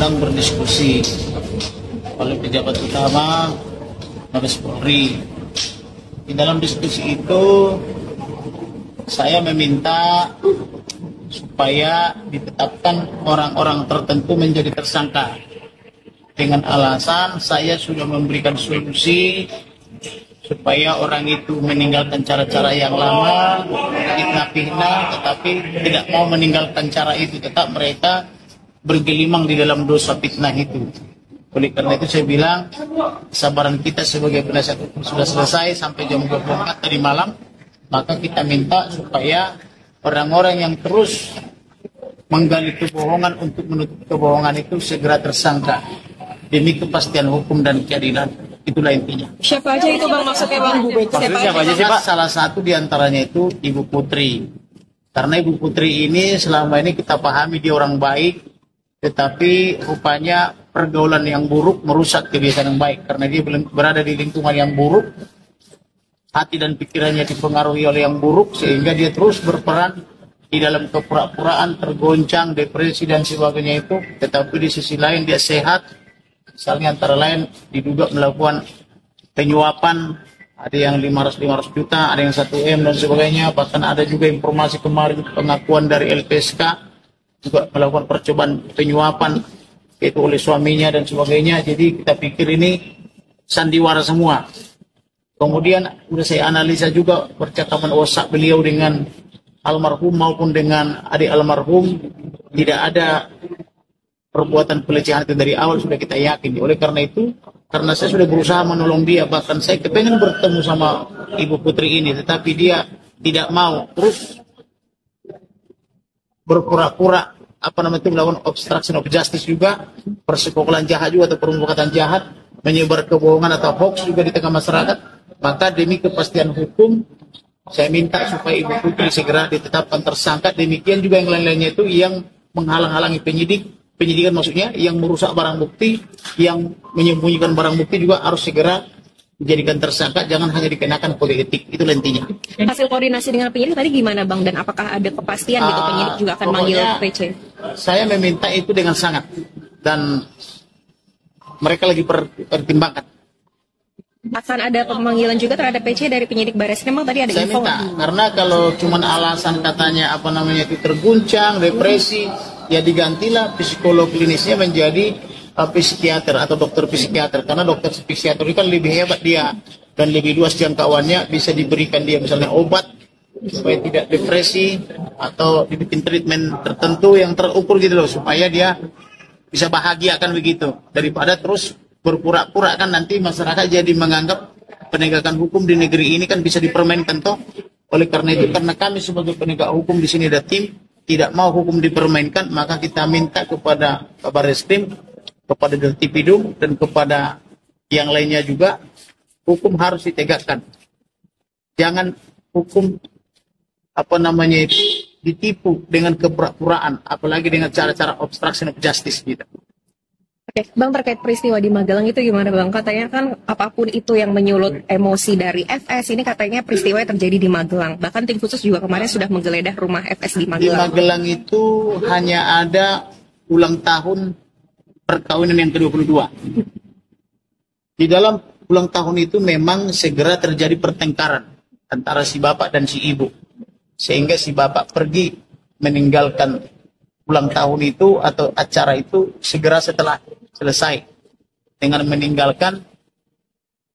diundang berdiskusi oleh pejabat utama Mabes Polri. Di dalam diskusi itu saya meminta supaya ditetapkan orang-orang tertentu menjadi tersangka dengan alasan saya sudah memberikan solusi supaya orang itu meninggalkan cara-cara yang lama, fitnah-fitnah, tetapi tidak mau meninggalkan cara itu, tetap mereka bergelimang di dalam dosa fitnah itu. Oleh karena itu saya bilang, kesabaran kita sebagai penasihat hukum sudah selesai sampai jam 24 tadi malam, maka kita minta supaya orang-orang yang terus menggali kebohongan untuk menutup kebohongan itu segera tersangka demi kepastian hukum dan keadilan. Itulah intinya. Siapa aja itu Bang maksudnya Bang? Siapa aja sih Pak? Salah satu diantaranya itu Ibu Putri. Karena Ibu Putri ini selama ini kita pahami dia orang baik, tetapi rupanya pergaulan yang buruk merusak kebiasaan yang baik. Karena dia berada di lingkungan yang buruk, hati dan pikirannya dipengaruhi oleh yang buruk, sehingga dia terus berperan di dalam kepura-puraan, tergoncang, depresi dan sebagainya itu. Tetapi di sisi lain dia sehat. Misalnya antara lain diduga melakukan penyuapan, ada yang 500 juta, ada yang 1 M dan sebagainya. Bahkan ada juga informasi kemarin pengakuan dari LPSK juga melakukan percobaan penyuapan itu oleh suaminya dan sebagainya. Jadi kita pikir ini sandiwara semua. Kemudian sudah saya analisa juga percakapan WhatsApp beliau dengan almarhum maupun dengan adik almarhum, tidak ada perbuatan pelecehan itu dari awal, sudah kita yakin. Oleh karena itu, karena saya sudah berusaha menolong dia, bahkan saya kepengen bertemu sama Ibu Putri ini, tetapi dia tidak mau, terus berpura-pura melakukan obstruction of justice juga, persekongkolan jahat juga atau perbuatan jahat, menyebar kebohongan atau hoax juga di tengah masyarakat. Maka demi kepastian hukum, saya minta supaya Ibu Putri segera ditetapkan tersangka. Demikian juga yang lain-lainnya itu yang menghalang-halangi penyidikan maksudnya, yang merusak barang bukti, yang menyembunyikan barang bukti juga harus segera dijadikan tersangka, jangan hanya dikenakan kode etik. Itu intinya. Hasil koordinasi dengan penyidik tadi gimana Bang, dan apakah ada kepastian gitu penyidik juga akan manggil PC? Saya meminta itu dengan sangat, dan mereka lagi pertimbangkan. Akan ada pemanggilan juga terhadap PC dari penyidik Barreskrim, tadi ada saya info? Minta, karena kalau cuma alasan katanya itu terguncang, depresi, ya digantilah psikolog klinisnya menjadi psikiater atau dokter psikiater, karena dokter psikiater itu kan lebih hebat dia dan lebih luas jangkauannya, bisa diberikan dia misalnya obat supaya tidak depresi atau dibikin treatment tertentu yang terukur gitu loh, supaya dia bisa bahagia kan begitu, daripada terus berpura-pura kan nanti masyarakat jadi menganggap penegakan hukum di negeri ini kan bisa dipermainkan toh. Oleh karena itu, karena kami sebagai penegak hukum di sini ada tim tidak mau hukum dipermainkan, maka kita minta kepada Kabar Reskrim, kepada Dirtipidum dan kepada yang lainnya juga, hukum harus ditegakkan. Jangan hukum itu ditipu dengan kepura-puraan, apalagi dengan cara-cara obstruction of justice gitu. Oke, Bang, terkait peristiwa di Magelang itu gimana Bang? Katanya kan apapun itu yang menyulut emosi dari FS, ini katanya peristiwa yang terjadi di Magelang. Bahkan tim khusus juga kemarin sudah menggeledah rumah FS di Magelang. Di Magelang itu hanya ada ulang tahun perkawinan yang ke-22. Di dalam ulang tahun itu memang segera terjadi pertengkaran antara si bapak dan si ibu. Sehingga si bapak pergi meninggalkan ulang tahun itu atau acara itu segera setelah selesai dengan meninggalkan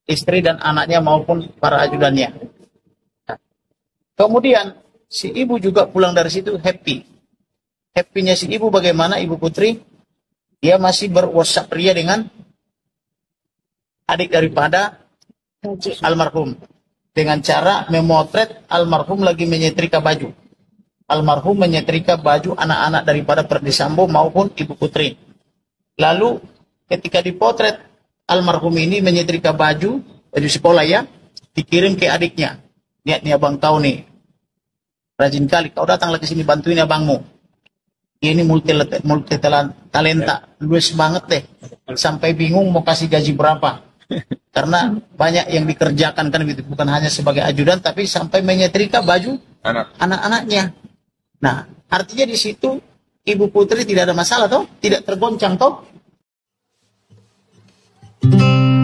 istri dan anaknya maupun para ajudannya. Nah, kemudian si ibu juga pulang dari situ happy. Happy-nya si ibu bagaimana Ibu Putri? Dia masih ber-WhatsApp ria dengan adik daripada almarhum dengan cara memotret almarhum lagi menyetrika baju. Almarhum menyetrika baju anak-anak daripada Ferdy Sambo maupun Ibu Putri. Lalu ketika dipotret almarhum ini menyetrika baju sekolah ya, dikirim ke adiknya. Lihat nih abang kau nih, rajin kali kau datang lagi sini bantuin abangmu. Ini multi talenta, luas banget deh. Sampai bingung mau kasih gaji berapa. Karena banyak yang dikerjakan kan gitu, bukan hanya sebagai ajudan tapi sampai menyetrika baju anak-anaknya. Nah, artinya di situ Ibu Putri tidak ada masalah toh, tidak tergoncang toh. Bang.